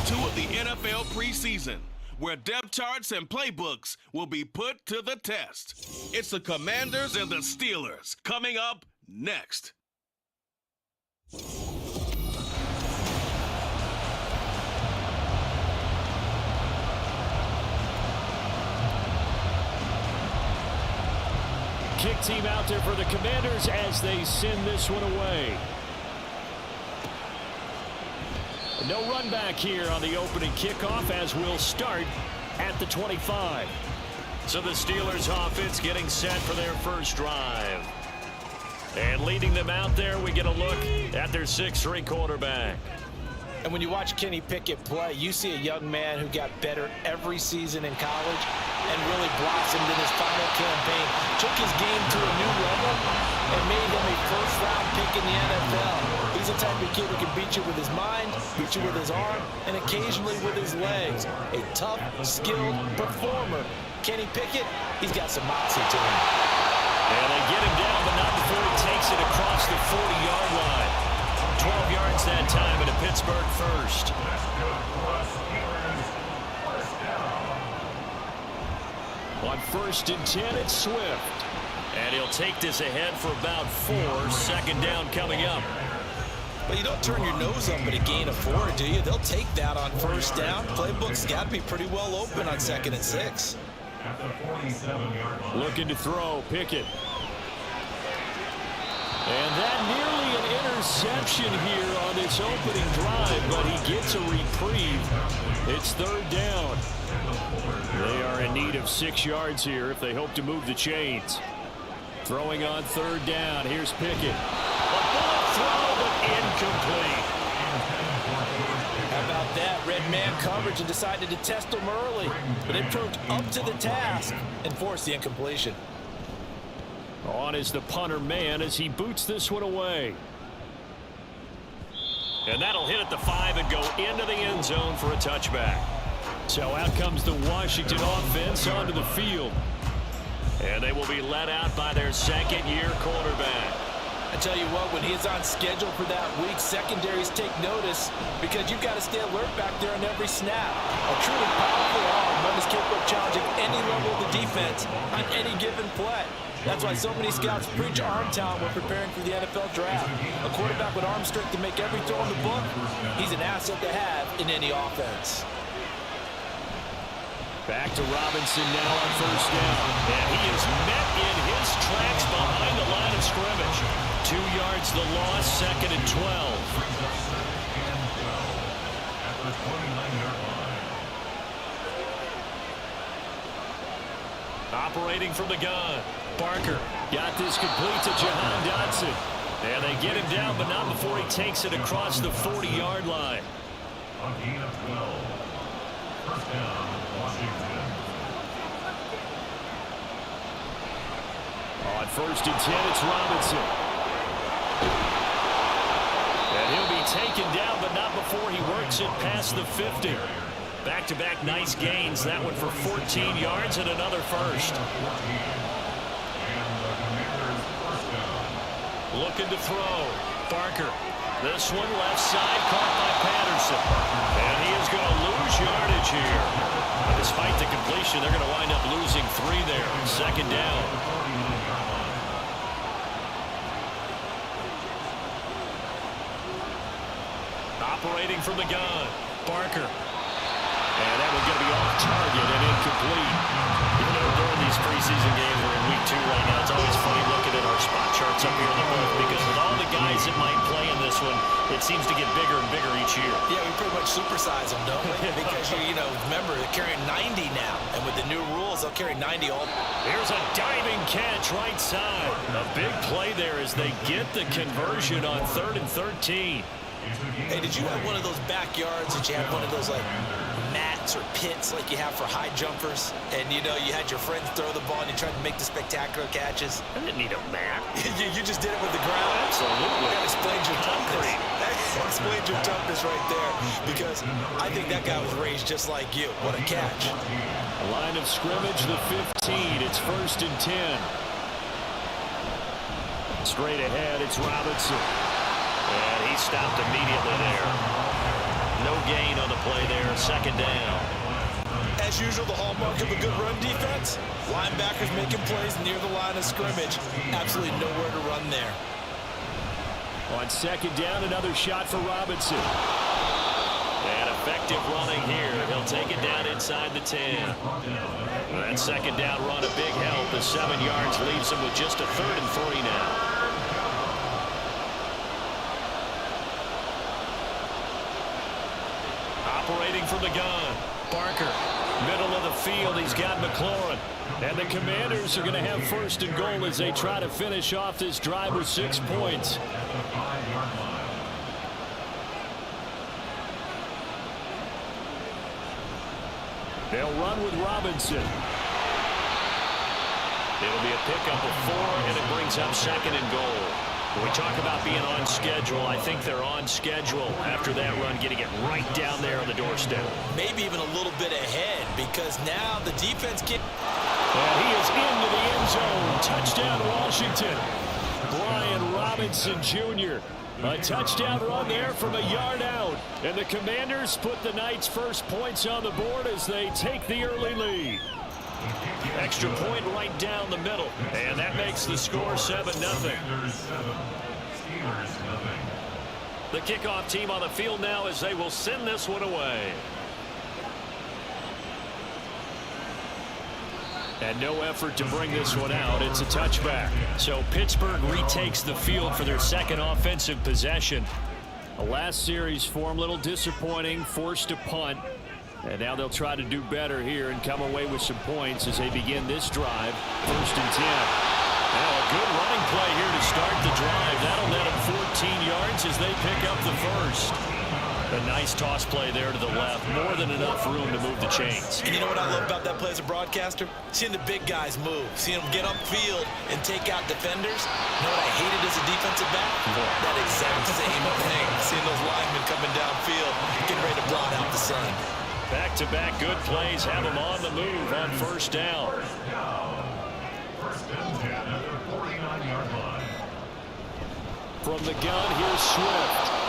2 of the NFL preseason, where depth charts and playbooks will be put to the test. It's the Commanders and the Steelers coming up next. Kick team out there for the Commanders as they send this one away. No run back here on the opening kickoff as we'll start at the 25. So the Steelers offense getting set for their first drive. And leading them out there, we get a look at their 6'3" quarterback. And when you watch Kenny Pickett play, you see a young man who got better every season in college and really blossomed in his final campaign. Took his game to a new level and made him a first-round pick in the NFL. He's the type of kid who can beat you with his mind, beat you with his arm, and occasionally with his legs. A tough, skilled performer. Kenny Pickett, he's got some moxie to him. And they get him down, but not before he takes it across the 40-yard line. 12 yards that time, and a Pittsburgh first. On 1st and 10, it's Swift. And he'll take this ahead for about 4. 2nd down coming up. But you don't turn your nose up at a gain of 4, do you? They'll take that on 1st down. Playbook's got to be pretty well open on 2nd and 6. Looking to throw, Pickett. And that nearly an interception here on this opening drive, but he gets a reprieve. It's 3rd down. They are in need of 6 yards here if they hope to move the chains. Throwing on 3rd down. Here's Pickett. A bullet throw, but incomplete. How about that? Red man coverage and decided to test him early, but it proved up to the task and forced the incompletion. On is the punter man as he boots this one away. And that'll hit at the 5 and go into the end zone for a touchback. So out comes the Washington offense onto the field. And they will be let out by their 2nd-year quarterback. I tell you what, when he is on schedule for that week, secondaries take notice because you've got to stay alert back there on every snap. A truly powerful arm, one is capable of challenging any level of the defense on any given play. That's why so many scouts preach arm talent when preparing for the NFL draft. A quarterback with arm strength to make every throw in the book, he's an asset to have in any offense. Back to Robinson now on 1st down. And he is met in his tracks behind the line of scrimmage. 2 yards the loss, 2nd and 12. Operating from the gun. Barker got this complete to Jahan Dotson. And they get him down, but not before he takes it across the 40-yard line. On gain of 12. 1st down, Washington. On 1st and 10, it's Robinson. And he'll be taken down, but not before he works it past the 50. Back-to-back nice gains. That one for 14 yards and another first. Looking to throw. Barker. This one left side caught by Patterson. And he is going to lose yardage here. But despite the completion, they're going to wind up losing 3 there. 2nd down. Operating from the gun. Barker. And that one's going to be off target and incomplete. You know, during these preseason games, we're in week 2 right now. It's always funny looking at our spot charts up here in the booth because with all the guys that might play in this one, it seems to get bigger and bigger each year. Yeah, we pretty much supersize them, don't we? Because, remember, they're carrying 90 now. And with the new rules, they'll carry 90 all. Here's a diving catch right side. A big play there as they get the conversion on 3rd and 13. Hey, did you have one of those backyards that you had one of those, like, mats or pits like you have for high jumpers? And, you had your friends throw the ball and you tried to make the spectacular catches? I didn't need a mat. you just did it with the ground? Absolutely. That explains your toughness. That explains your toughness right there. Because I think that guy was raised just like you. What a catch. Line of scrimmage, the 15. It's 1st and 10. Straight ahead, it's Robinson. And he stopped immediately there. No gain on the play there. Second down. As usual, the hallmark of a good run defense, linebackers making plays near the line of scrimmage. Absolutely nowhere to run there. On second down, another shot for Robinson. And effective running here. He'll take it down inside the 10. That second down run, a big help. The 7 yards leaves him with just a 3rd and 3 now. Operating from the gun, Barker. Middle of the field, he's got McLaurin. And the Commanders are going to have 1st and goal as they try to finish off this drive with 6 points. They'll run with Robinson. It'll be a pickup of 4, and it brings up 2nd and goal. When we talk about being on schedule, I think they're on schedule after that run, getting it right down there on the doorstep. Maybe even a little bit ahead, because now the defense can... And he is into the end zone. Touchdown, Washington. Brian Robinson Jr. A touchdown run there from a yard out. And the Commanders put the Knights' first points on the board as they take the early lead. Extra point right down the middle. And that makes the score 7-0. The kickoff team on the field now as they will send this one away. And no effort to bring this one out. It's a touchback. So Pittsburgh retakes the field for their 2nd offensive possession. The last series for them, a little disappointing, forced to punt. And now they'll try to do better here and come away with some points as they begin this drive. 1st and 10. Now a good running play here to start the drive. That'll net them 14 yards as they pick up the 1st. A nice toss play there to the left. More than enough room to move the chains. And you know what I love about that play as a broadcaster? Seeing the big guys move. Seeing them get upfield and take out defenders. You know what I hated as a defensive back? That exact same thing. Seeing those linemen coming downfield, getting ready to blot out the sun. Back-to-back good plays have them on the move on 1st down. From the gun, here's Swift.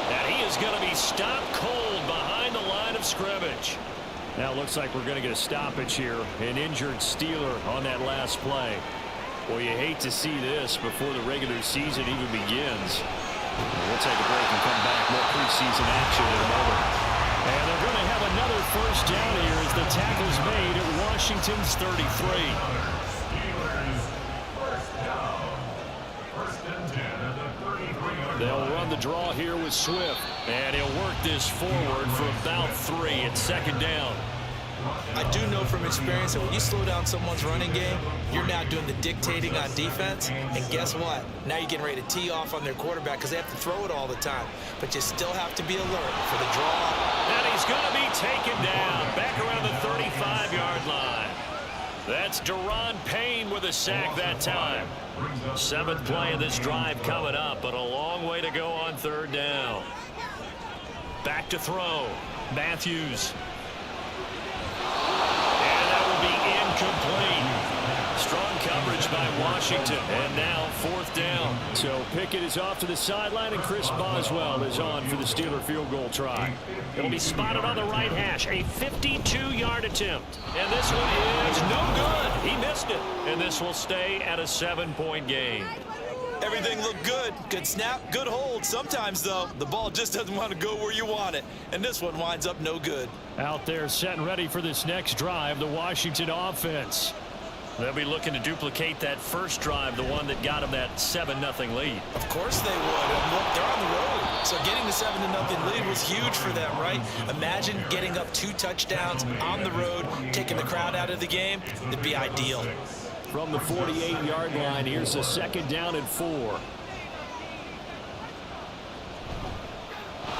And he is going to be stopped cold behind the line of scrimmage. Now it looks like we're going to get a stoppage here. An injured Steeler on that last play. Well, you hate to see this before the regular season even begins. We'll take a break and come back. More preseason action in a moment. And they're going to have another 1st down here as the tackle's made at Washington's 33. They'll run the draw here with Swift. And he'll work this forward for about 3 at 2nd down. I do know from experience that when you slow down someone's running game, you're now doing the dictating on defense. And guess what? Now you're getting ready to tee off on their quarterback because they have to throw it all the time. But you still have to be alert for the draw. And he's going to be taken down back around the 35-yard line. That's Daron Payne with a sack that time. 7th play of this drive coming up, but a long way to go on 3rd down. Back to throw. Matthews. And that will be incomplete. Strong coverage by Washington. And now 4th down. So Pickett is off to the sideline, and Chris Boswell is on for the Steeler field goal try. It'll be spotted on the right hash. A 52-yard attempt. And this one is no good. He missed it. And this will stay at a 7-point game. Everything looked good. Good snap, good hold. Sometimes, though, the ball just doesn't want to go where you want it. And this one winds up no good. Out there set and ready for this next drive, the Washington offense. They'll be looking to duplicate that first drive, the one that got them that 7-0 lead. Of course they would. And look, they're on the road. So getting the 7-0 lead was huge for them, right? Imagine getting up 2 touchdowns on the road, taking the crowd out of the game. It'd be ideal. From the 48-yard line, here's a 2nd down and 4.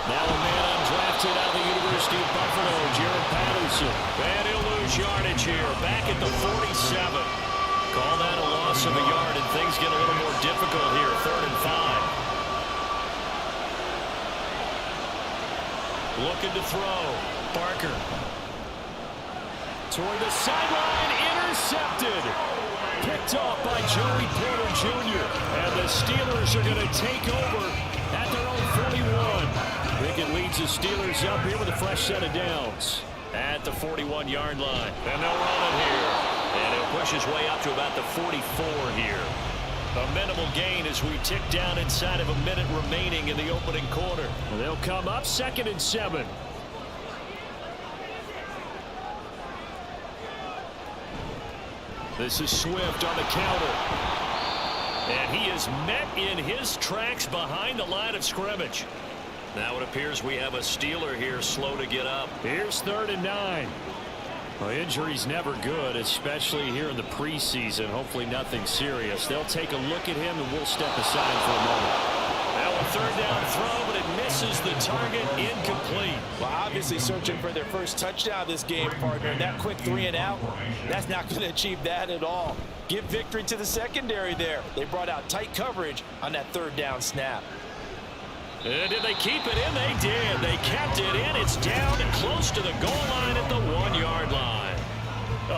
Now a man undrafted out of the University of Buffalo, Jared Patterson. And he'll lose yardage here, back at the 47. Call that a loss of a yard, and things get a little more difficult here, 3rd and 5. Looking to throw. Barker. Toward the sideline, intercepted. Picked off by Joey Porter Jr. And the Steelers are going to take over at their own 41. Pickett leads the Steelers up here with a fresh set of downs at the 41-yard line. And they'll run it here. And he'll push his way up to about the 44 here. A minimal gain as we tick down inside of a minute remaining in the opening quarter. And they'll come up 2nd and 7. This is Swift on the counter. And he is met in his tracks behind the line of scrimmage. Now it appears we have a Steeler here slow to get up. Here's 3rd and 9. Well, injury's never good, especially here in the preseason. Hopefully nothing serious. They'll take a look at him, and we'll step aside for a moment. Now a 3rd down throw, but it misses the target, incomplete. Well, obviously searching for their first touchdown this game, partner. And that quick 3 and out, that's not going to achieve that at all. Give victory to the secondary there. They brought out tight coverage on that 3rd down snap. And did they keep it in? They did. They kept it in. It's down and close to the goal line at the 1-yard line.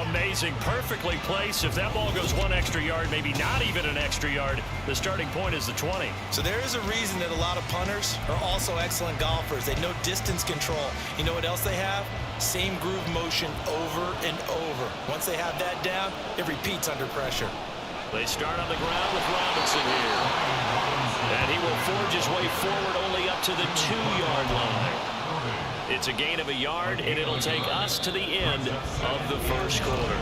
Amazing. Perfectly placed. If that ball goes 1 extra yard, maybe not even an extra yard, the starting point is the 20. So there is a reason that a lot of punters are also excellent golfers. They know distance control. You know what else they have? Same groove motion over and over. Once they have that down, it repeats under pressure. They start on the ground with Robinson here. And he will forge his way forward only up to the 2-yard line. It's a gain of a yard, and it'll take us to the end of the first quarter.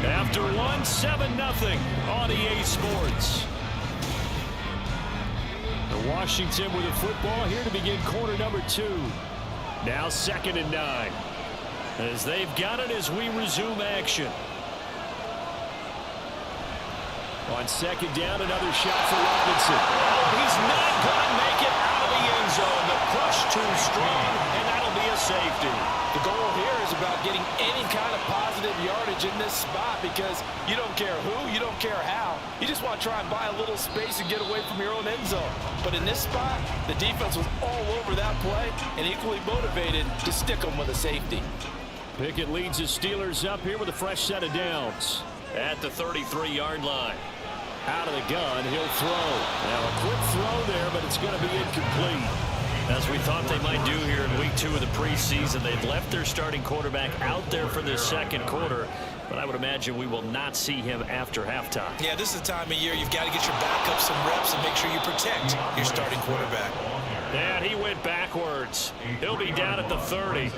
After 1, 7-0 on EA Sports. The Washington with the football here to begin quarter number 2. Now 2nd and 9. As they've got it as we resume action. On 2nd down, another shot for Robinson. Oh, he's not going to make it out of the end zone. The push too strong, and that'll be a safety. The goal here is about getting any kind of positive yardage in this spot because you don't care who, you don't care how. You just want to try and buy a little space and get away from your own end zone. But in this spot, the defense was all over that play and equally motivated to stick them with a safety. Pickett leads the Steelers up here with a fresh set of downs at the 33-yard line. Out of the gun, he'll throw. Now a quick throw there, but it's going to be incomplete. As we thought they might do here in week 2 of the preseason, they've left their starting quarterback out there for this second quarter, but I would imagine we will not see him after halftime. Yeah, this is the time of year you've got to get your backup some reps and make sure you protect your starting quarterback. And he went backwards. He'll be down at the 30.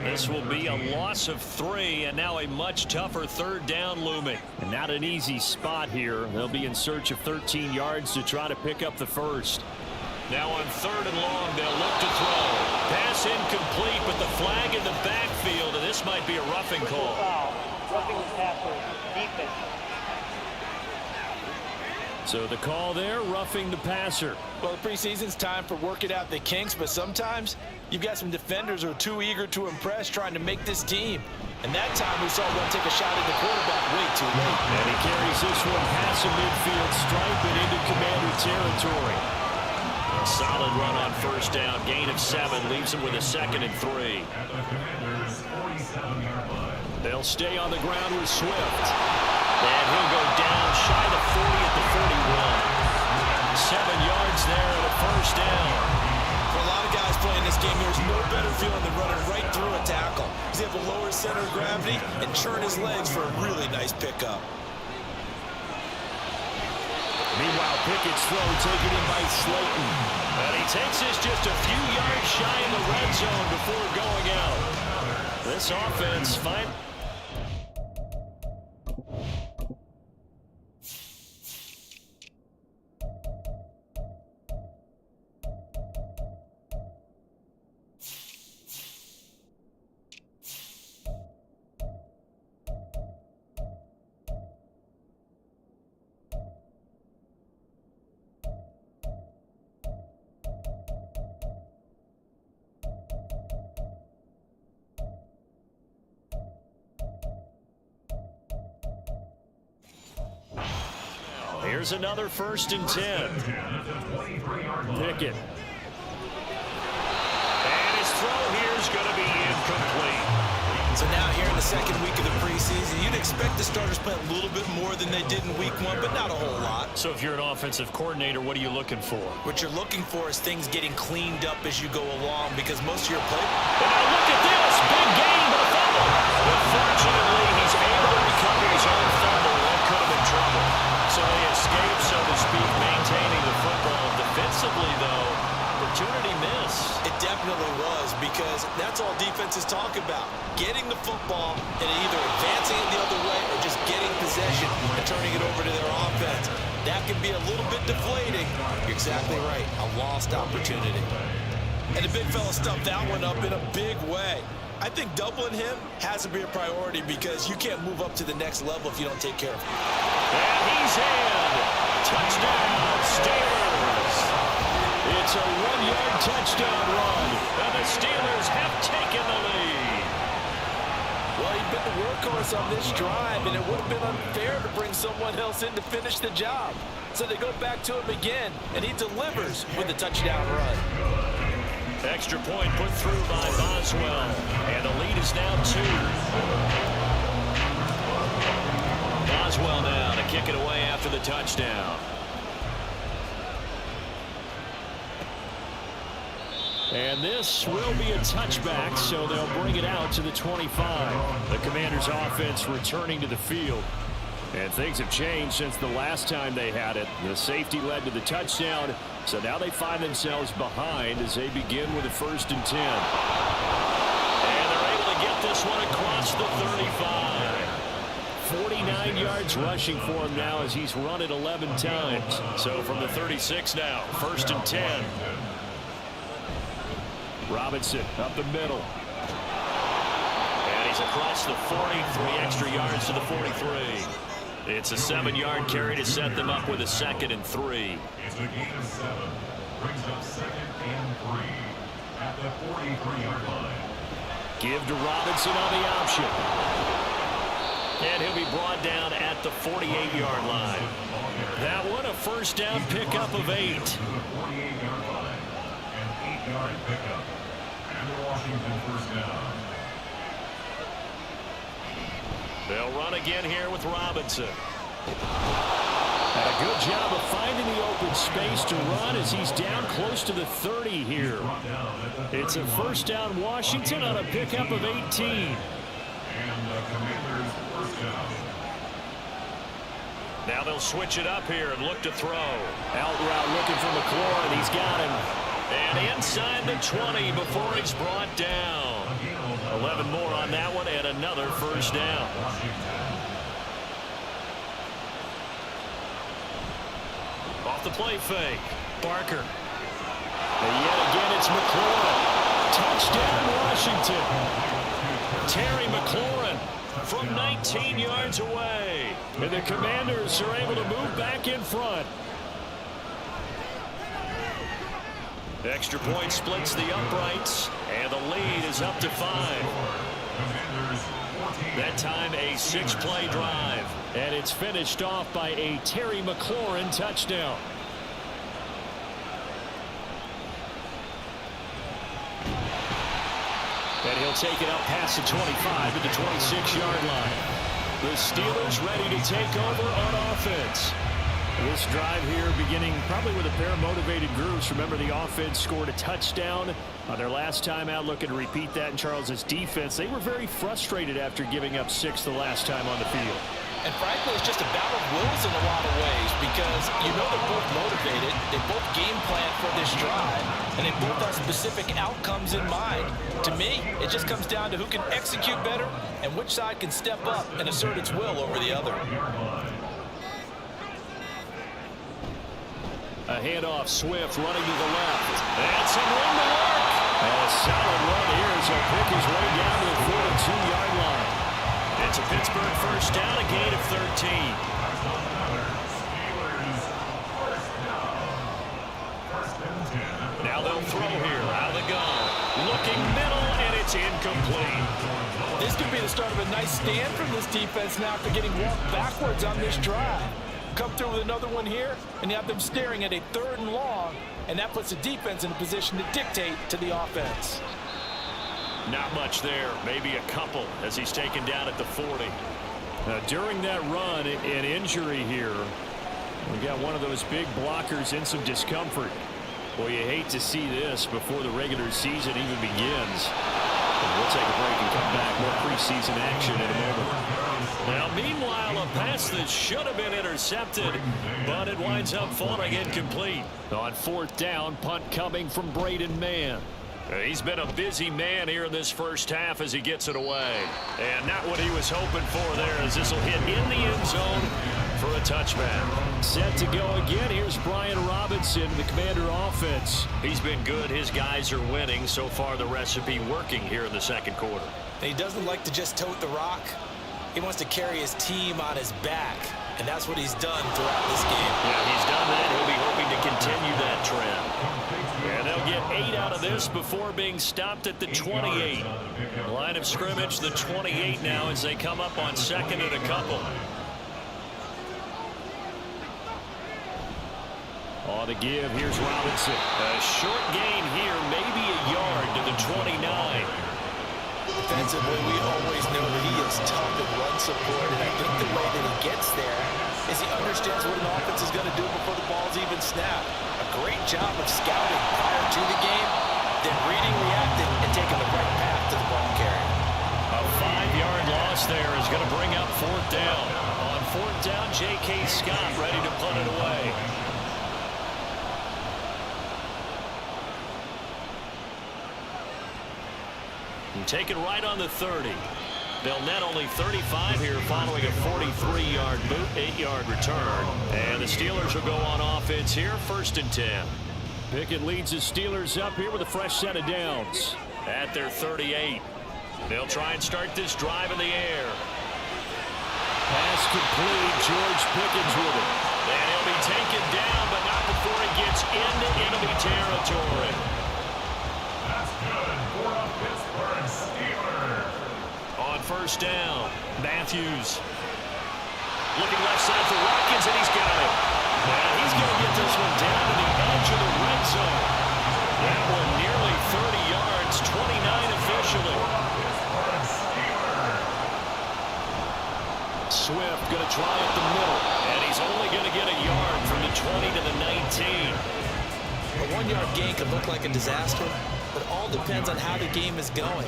This will be a loss of 3, and now a much tougher 3rd down looming. And not an easy spot here. They'll be in search of 13 yards to try to pick up the first. Now on 3rd and long, they'll look to throw. Pass incomplete, but the flag in the backfield, and this might be a roughing call. Roughing the passer, defense. So the call there, roughing the passer. Well, the preseason's time for working out the kinks, but sometimes you've got some defenders who are too eager to impress, trying to make this team. And that time we saw one take a shot at the quarterback way too late. And he carries this one past the midfield stripe and into Commander territory. A solid run on 1st down, gain of 7, leaves him with a 2nd and 3. They'll stay on the ground with Swift. And he'll go down shy of 40 at the 41. 7 yards there and a 1st down. For a lot of guys playing this game, there's no better feeling than running right through a tackle. He's able to lower his center of gravity and churn his legs for a really nice pickup. Meanwhile, Pickett's throw taken in by Slayton. And he takes this just a few yards shy in the red zone before going out. This offense finds... Here's another 1st and 10. Pickett. And his throw here is going to be incomplete. So now here in the second week of the preseason. You'd expect the starters play a little bit more than they did in week 1, but not a whole lot. So if you're an offensive coordinator, what are you looking for? What you're looking for is things getting cleaned up as you go along, because most of your play... And now look at this. Big gain, but a fumble. Unfortunately, he's able to recover his own fumble. That could have been trouble. So they escape, so to speak, maintaining the football. Defensively, though, opportunity miss. It definitely was, because that's all defenses talk about. Getting the football and either advancing it the other way or just getting possession and turning it over to their offense. That can be a little bit deflating. You're exactly right. A lost opportunity. And the big fella stuffed that one up in a big way. I think doubling him has to be a priority, because you can't move up to the next level if you don't take care of him. And he's in. Touchdown, Steelers. It's a 1-yard touchdown run, and the Steelers have taken the lead. Well, he'd been the workhorse on this drive, and it would have been unfair to bring someone else in to finish the job. So they go back to him again, and he delivers with a touchdown run. Extra point put through by Boswell, and the lead is now 2. Boswell now to kick it away after the touchdown. And this will be a touchback, so they'll bring it out to the 25. The Commanders' offense returning to the field. And things have changed since the last time they had it. The safety led to the touchdown, so now they find themselves behind as they begin with a 1st and 10. And they're able to get this one across the 35. 49 yards rushing for him now as he's run it 11 times. So from the 36 now, 1st and 10. Robinson up the middle. And he's across the 40, 3 extra yards to the 43. It's a 7-yard carry to set them up with a 2nd and 3. It's a gain of 7. Brings up 2nd and 3 at the 43-yard line. Give to Robinson on the option. And he'll be brought down at the 48-yard line. That one a 1st down pickup of 8. To the 48-yard line. An 8-yard pickup. And the Washington 1st down. They'll run again here with Robinson. And a good job of finding the open space to run as he's down close to the 30 here. It's a 1st down Washington on a pickup of 18. And the Commanders 1st down. Now they'll switch it up here and look to throw. Out route looking for McLaurin. He's got him. And inside the 20 before he's brought down. 11 more on that one and another 1st down. Off the play fake. Barker. And yet again it's McLaurin. Touchdown Washington. Terry McLaurin from 19 yards away. And the Commanders are able to move back in front. Extra point splits the uprights, and the lead is up to 5. That time a 6-play drive, and it's finished off by a Terry McLaurin touchdown. And he'll take it up past the 25 to the 26-yard line. The Steelers ready to take over on offense. This drive here beginning probably with a pair of motivated groups. Remember, the offense scored a touchdown on their last time out. Looking to repeat that in Charles's defense. They were very frustrated after giving up 6 the last time on the field. And frankly, it's just a battle of wills in a lot of ways, because you know they're both motivated. They both game plan for this drive, and they both have specific outcomes in mind. To me, it just comes down to who can execute better and which side can step up and assert its will over the other. A handoff, Swift running to the left. And some room to work. And a solid run here as he'll pick his way down to the 42-yard line. It's a Pittsburgh 1st down, a gain of 13. Now they'll throw here out of the gun. Looking middle, and it's incomplete. This could be the start of a nice stand from this defense now after getting walked backwards on this drive. Come through with another one here, and you have them staring at a 3rd and long, and that puts the defense in a position to dictate to the offense. Not much there. Maybe a couple as he's taken down at the 40. During that run, an injury here. We got one of those big blockers in some discomfort. Well, you hate to see this before the regular season even begins. And we'll take a break and come back. More preseason action in a moment. Now, meanwhile, a pass that should have been intercepted, but it winds up falling incomplete. On 4th down, punt coming from Braden Mann. He's been a busy man here in this first half as he gets it away. And not what he was hoping for there, as this will hit in the end zone for a touchback. Set to go again. Here's Brian Robinson, the Commander offense. He's been good. His guys are winning. So far, the recipe working here in the second quarter. He doesn't like to just tote the rock. He wants to carry his team on his back, and that's what he's done throughout this game. Yeah, he's done that. He'll be hoping to continue that trend. And they'll get 8 out of this before being stopped at the 28. Line of scrimmage, the 28 now as they come up on 2nd and a couple. On the give, here's Robinson. A short gain here, maybe a yard to the 29. Defensively, we always know that he is tough in run support, and I think the way that he gets there is he understands what an offense is going to do before the ball's even snapped. A great job of scouting prior to the game, then reading, reacting, and taking the right path to the ball carrier. A 5-yard loss there is going to bring up 4th down. On 4th down, J.K. Scott ready to punt it away. And take it right on the 30. They'll net only 35 here following a 43-yard boot, 8-yard return. And the Steelers will go on offense here, 1st and 10. Pickett leads the Steelers up here with a fresh set of downs. At their 38. They'll try and start this drive in the air. Pass complete. George Pickens with it. And he'll be taken down, but not before he gets into enemy territory. That's good for the Pittsburgh Steelers. On 1st down, Matthews. Looking left side for Watkins, and he's got it. And he's going to get this one down to the edge of the red zone. That one nearly 30 yards, 29 officially. Swift going to try up the middle, and he's only going to get a yard from the 20 to the 19. A 1-yard gain could look like a disaster, but it all depends on how the game is going.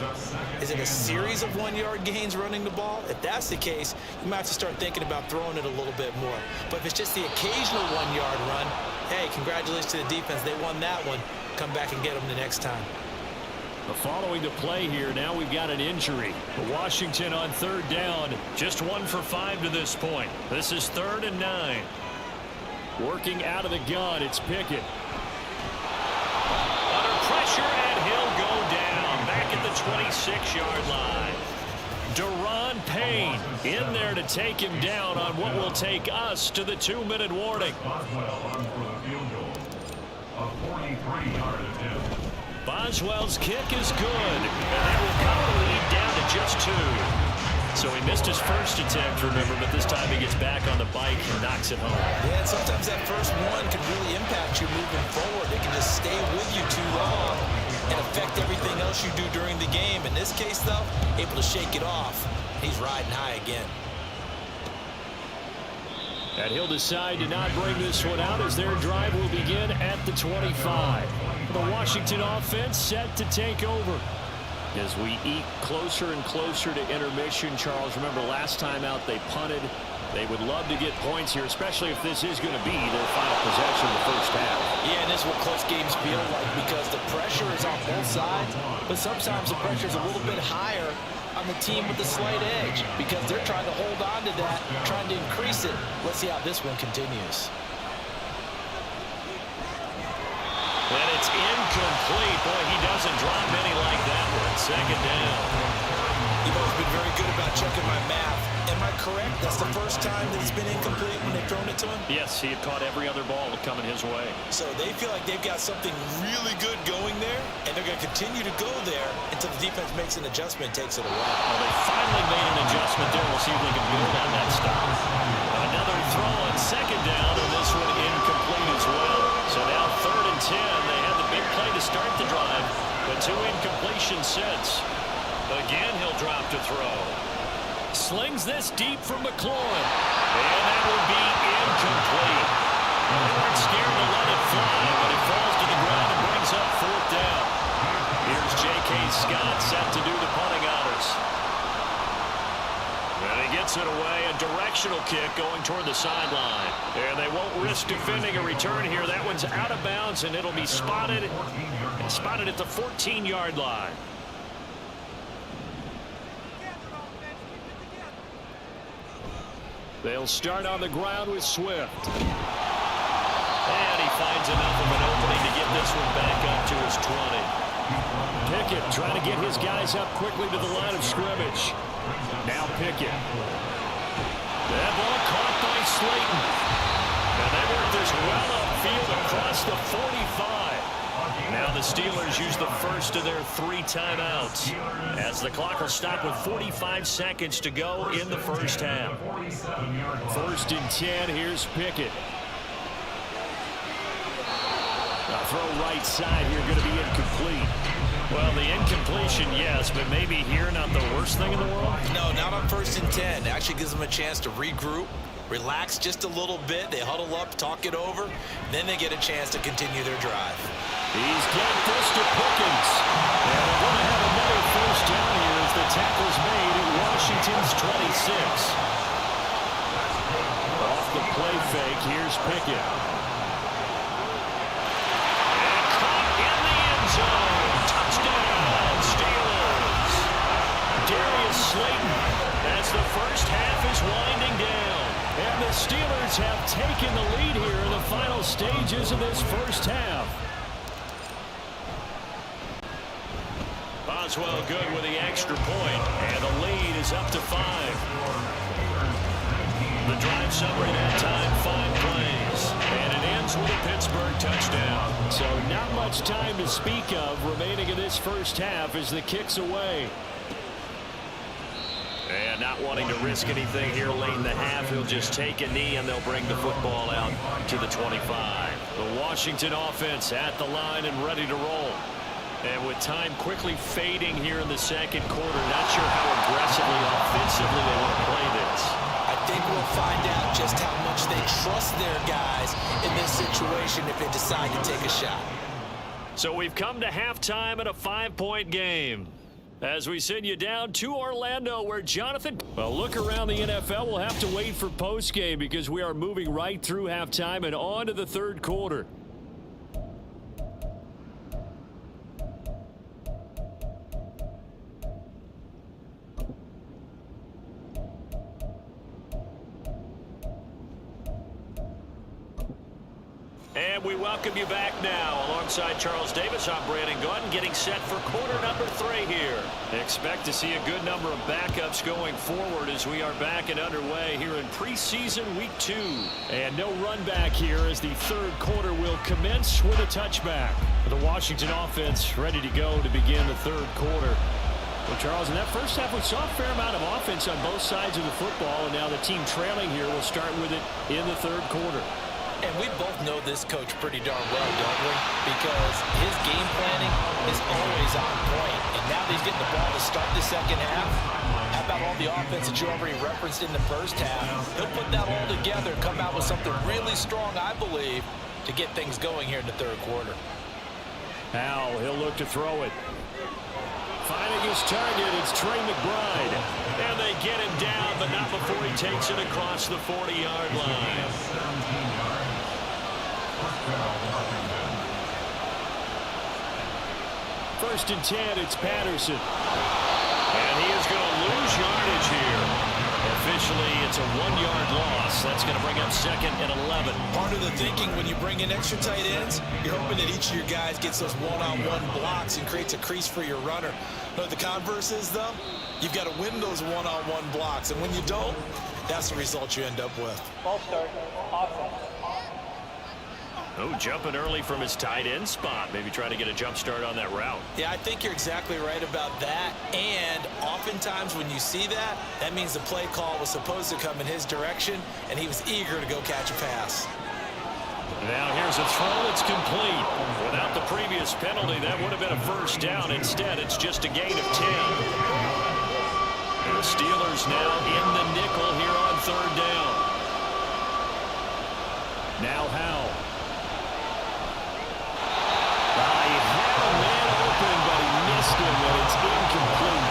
Is it a series of 1-yard gains running the ball? If that's the case, you might have to start thinking about throwing it a little bit more. But if it's just the occasional 1-yard run, hey, congratulations to the defense. They won that one. Come back and get them the next time. Following the play here, now we've got an injury. Washington on 3rd down, just 1 for 5 to this point. This is 3rd and 9. Working out of the gun, it's Pickett. Under pressure, and he'll go down back at the 26-yard line. Daron Payne in there to take him down on what will take us to the 2-minute warning. Boswell on for the field goal. A 43-yard attempt. Boswell's kick is good, and that will cut the lead down to just 2. So he missed his first attempt, remember, but this time he gets back on the bike and knocks it home. Yeah, and sometimes that first one can really impact you moving forward. It can just stay with you too long and affect everything else you do during the game. In this case, though, able to shake it off. He's riding high again. And he'll decide to not bring this one out as their drive will begin at the 25. The Washington offense set to take over. As we eat closer and closer to intermission, Charles, remember last time out they punted. They would love to get points here, especially if this is going to be their final possession in the first half. Yeah, and this is what close games feel like because the pressure is on both sides, but sometimes the pressure is a little bit higher on the team with the slight edge because they're trying to hold on to that, trying to increase it. Let's see how this one continues. And it's incomplete. Boy, he doesn't drop many like that one. 2nd down. You've always been very good about checking my math. Am I correct? That's the first time that it's been incomplete when they've thrown it to him? Yes, he had caught every other ball coming his way. So they feel like they've got something really good going there, and they're going to continue to go there until the defense makes an adjustment and takes it away. Well, they finally made an adjustment there. We'll see if they can build on that stop. Another throw on 2nd down, and this one incomplete as well. So now 3rd and 10. They had the big play to start the drive, but 2 incompletions since. to throw. Slings this deep from McLaurin. And that will be incomplete. They weren't scared to let it fly, but it falls to the ground and brings up 4th down. Here's J.K. Scott set to do the punting honors. And he gets it away, a directional kick going toward the sideline. And they won't risk defending a return here. That one's out of bounds, and it'll be spotted at the 14-yard line. They'll start on the ground with Swift. And he finds enough of an opening to get this one back up to his 20. Pickett trying to get his guys up quickly to the line of scrimmage. Now Pickett. That ball caught by Slayton. And they work this well upfield across the 45. Now the Steelers use the first of their 3 timeouts as the clock will stop with 45 seconds to go in the first half. 1st and 10. Here's Pickett. A throw right side here going to be incomplete. Well, the incompletion, yes, but maybe here not the worst thing in the world? No, not on 1st and 10. It actually gives them a chance to regroup, relax just a little bit. They huddle up, talk it over. Then they get a chance to continue their drive. He's got this to Pickens. And they're going to have another 1st down here as the tackle's made at Washington's 26. Off the play fake, here's Pickett. And caught in the end zone. Touchdown, Steelers. Darius Slayton as the first half is winding down. And the Steelers have taken the lead here in the final stages of this first half. Boswell good with the extra point, and the lead is up to 5. The drive summary that time, 5 plays, and it ends with a Pittsburgh touchdown. So not much time to speak of remaining in this first half as the kick's away. And not wanting to risk anything here late in the half, he'll just take a knee and they'll bring the football out to the 25. The Washington offense at the line and ready to roll. And with time quickly fading here in the second quarter, not sure how aggressively, offensively they want to play this. I think we'll find out just how much they trust their guys in this situation if they decide to take a shot. So we've come to halftime in a 5-point game. As we send you down to Orlando where Jonathan... Well, look around the NFL. We'll have to wait for postgame because we are moving right through halftime and on to the third quarter. And we welcome you back now. Alongside Charles Davis, I'm Brandon Gaudin, getting set for quarter number 3 here. Expect to see a good number of backups going forward as we are back and underway here in preseason week 2. And no run back here as the third quarter will commence with a touchback. The Washington offense ready to go to begin the third quarter. Well, Charles, in that first half, we saw a fair amount of offense on both sides of the football, and now the team trailing here will start with it in the third quarter. And we both know this coach pretty darn well, don't we? Because his game planning is always on point. And now that he's getting the ball to start the second half, how about all the offense that you already referenced in the first half? He'll put that all together, come out with something really strong, I believe, to get things going here in the third quarter. Howell, he'll look to throw it. Finding his target, it's Trey McBride. And they get him down, but not before he takes it across the 40-yard line. First and 10, it's Patterson. And he is going to lose yardage here. Officially, it's a 1-yard loss. That's going to bring up second and 11. Part of the thinking when you bring in extra tight ends, you're hoping that each of your guys gets those one-on-one blocks and creates a crease for your runner. But the converse is, though, you've got to win those one-on-one blocks. And when you don't, that's the result you end up with. Ball start, offense. Oh, jumping early from his tight end spot. Maybe trying to get a jump start on that route. Yeah, I think you're exactly right about that. And oftentimes when you see that, that means the play call was supposed to come in his direction, and he was eager to go catch a pass. Now here's a throw that's complete. Without the previous penalty, that would have been a first down. Instead, it's just a gain of 10. Steelers now in the nickel here on third down. Now Howell. He had a man open, but he missed him, and it's incomplete.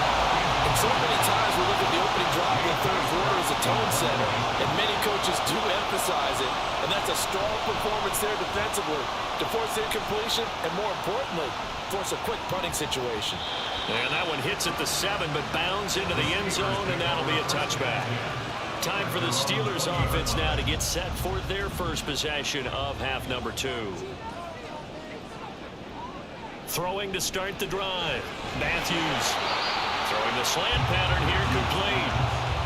And so many times we look at the opening drive in the third quarter as a tone setter, and many coaches do emphasize it, and that's a strong performance there defensively to force incompletion and, more importantly, force a quick punting situation. And that one hits at the 7, but bounds into the end zone, and that'll be a touchback. Time for the Steelers offense now to get set for their first possession of half number 2. Throwing to start the drive. Matthews throwing the slant pattern here, complete.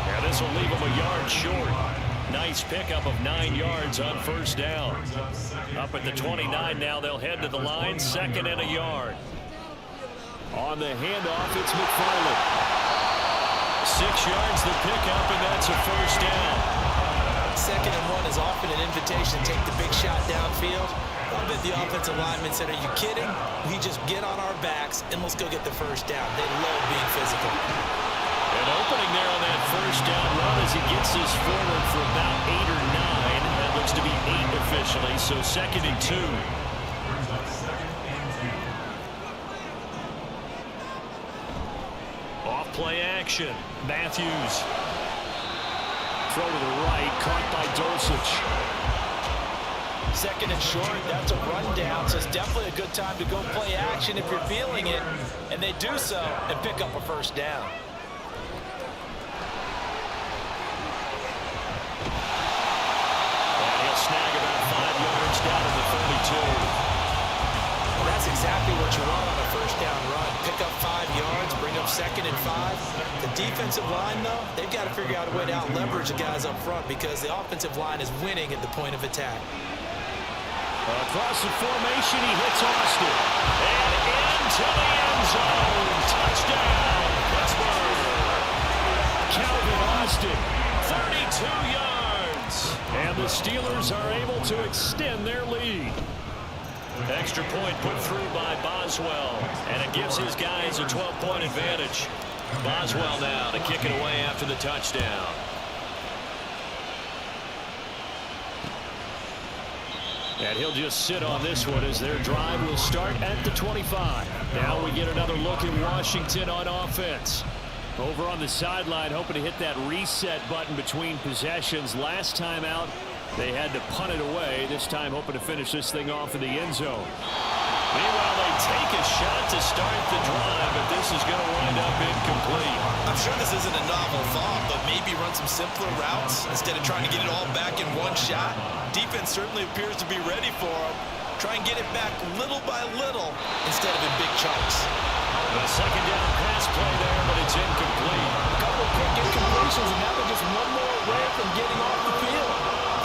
Now this will leave him a yard short. Nice pickup of 9 yards on first down. Up at the 29 now, they'll head to the line, 2nd and a yard. On the handoff, it's McFarland. 6 yards the pickup, and that's a first down. 2nd and 1 is often an invitation to take the big shot downfield. I bet the offensive lineman said, are you kidding? We just get on our backs and let's go get the first down. They love being physical. An opening there on that first down run as he gets this forward for about 8 or 9. That looks to be 8 officially, so 2nd and 2. Off play action. Matthews. Throw to the right, caught by Dulcich. 2nd and short, that's a rundown, so it's definitely a good time to go play action if you're feeling it, and they do so and pick up a first down. And he'll snag about 5 yards down to the 32. Well, that's exactly what you want on a first down run. Pick up 5 yards, bring up 2nd and 5. The defensive line, though, they've got to figure out a way to out-leverage the guys up front because the offensive line is winning at the point of attack. Across the formation, he hits Austin. And into the end zone. Touchdown, Pittsburgh. Calvin Austin, 32 yards. And the Steelers are able to extend their lead. Extra point put through by Boswell. And it gives his guys a 12-point advantage. Boswell now to kick it away after the touchdown. And he'll just sit on this one as their drive will start at the 25. Now we get another look at Washington on offense. Over on the sideline, hoping to hit that reset button between possessions. Last time out, they had to punt it away. This time hoping to finish this thing off in the end zone. Meanwhile, they take a shot to start the drive, but this is going to wind up incomplete. I'm sure this isn't a novel thought, but maybe run some simpler routes instead of trying to get it all back in one shot. Defense certainly appears to be ready for them. Try and get it back little by little instead of in big chunks. A 2nd down pass play there, but it's incomplete. A couple of quick incompletions, and now they're just one more away from getting off the field.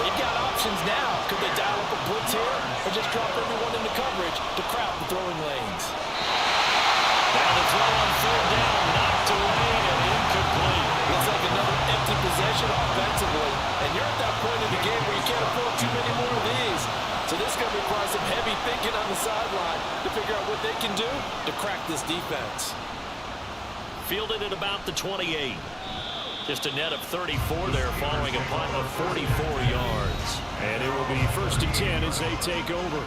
They've got options now. Could they dial up a blitz here or just drop everyone into coverage to crowd the throwing lanes? Now the throw on 3rd down, knocked away and incomplete. Looks like another empty possession offensively, and you're at that point in the game where you can't afford too many more of these. So this is going to require some heavy thinking on the sideline to figure out what they can do to crack this defense. Fielded at about the 28. Just a net of 34 there following a punt of 44 yards. And it will be 1st and 10 as they take over.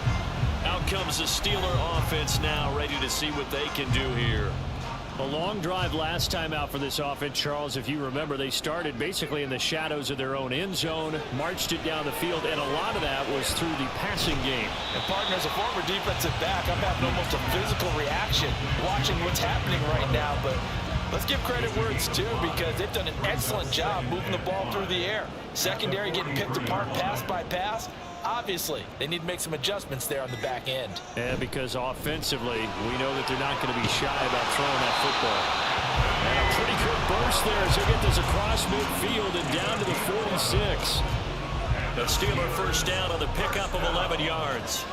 Out comes the Steeler offense now, ready to see what they can do here. A long drive last time out for this offense, Charles. If you remember, they started basically in the shadows of their own end zone, marched it down the field, and a lot of that was through the passing game. And partner, as a former defensive back, I'm having almost a physical reaction watching what's happening right now, but let's give credit where it's due because they've done an excellent job moving the ball through the air. Secondary getting picked apart pass by pass. Obviously, they need to make some adjustments there on the back end. And because offensively, we know that they're not going to be shy about throwing that football. And a pretty good burst there as they get this across midfield and down to the 46. The Steeler first down on the pickup of 11 yards.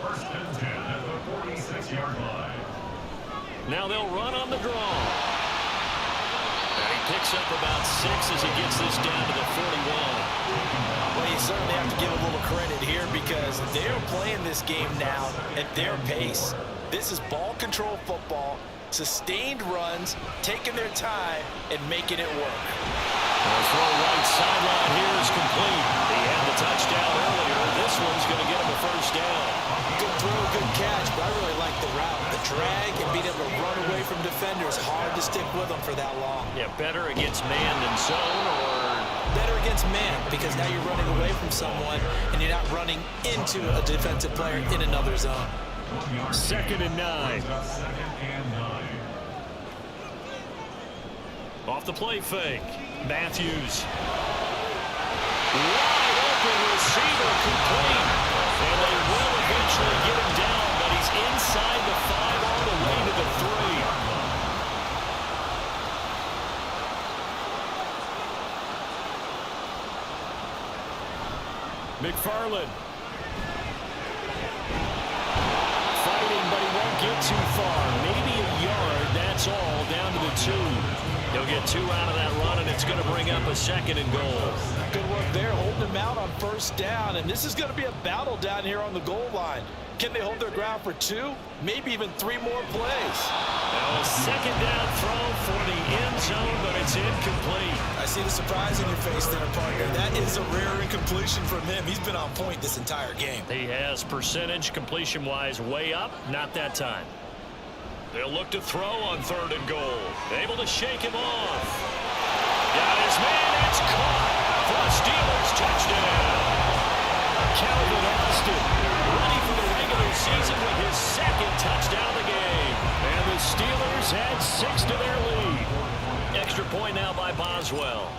1st and 10 at the 46-yard line. Now they'll run on the draw. And he picks up about 6 as he gets this down to the 41. Well, you certainly have to give a little credit here because they're playing this game now at their pace. This is ball control football. Sustained runs, taking their time, and making it work. The throw right sideline here is complete. He had the touchdown earlier. This one's going to get him a first down. Good throw, good catch, but I really like the route. The drag and being able to run away from defenders, hard to stick with them for that long. Yeah, better against man than zone, or better against man, because now you're running away from someone and you're not running into a defensive player in another zone. 2nd and 9. Off the play fake. Matthews. Wide open receiver complete. And they will eventually get him down, but he's inside the 5 all the way to the 3. McFarland. Fighting, but he won't get too far. Maybe a yard, that's all, down to the 2. He'll get 2 out of that run, and it's going to bring up a 2nd and goal. Good work there, holding him out on first down, and this is going to be a battle down here on the goal line. Can they hold their ground for 2, maybe even 3 more plays? Now a 2nd down throw for the end zone, but it's incomplete. I see the surprise in your face there, partner. That is a rare incompletion from him. He's been on point this entire game. He has percentage completion-wise way up, not that time. They'll look to throw on 3rd and goal. Able to shake him off. Got his man, it's caught for a Steelers touchdown. Calvin Austin ready for the regular season with his 2nd touchdown of the game. And the Steelers add 6 to their lead. Extra point now by Boswell.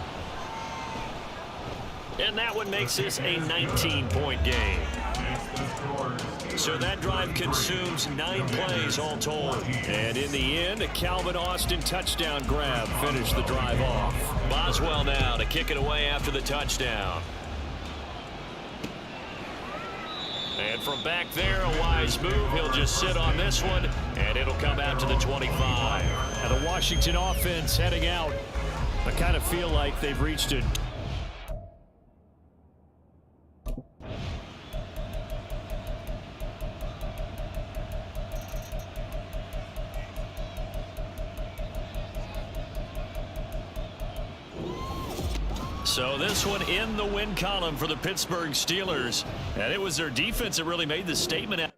And that one makes this a 19-point game. So that drive consumes 9 plays all told. And in the end, a Calvin Austin touchdown grab finished the drive off. Boswell now to kick it away after the touchdown. And from back there, a wise move. He'll just sit on this one, and it'll come out to the 25. Now the Washington offense heading out. I kind of feel like they've reached a... So this one in the win column for the Pittsburgh Steelers. And it was their defense that really made the statement.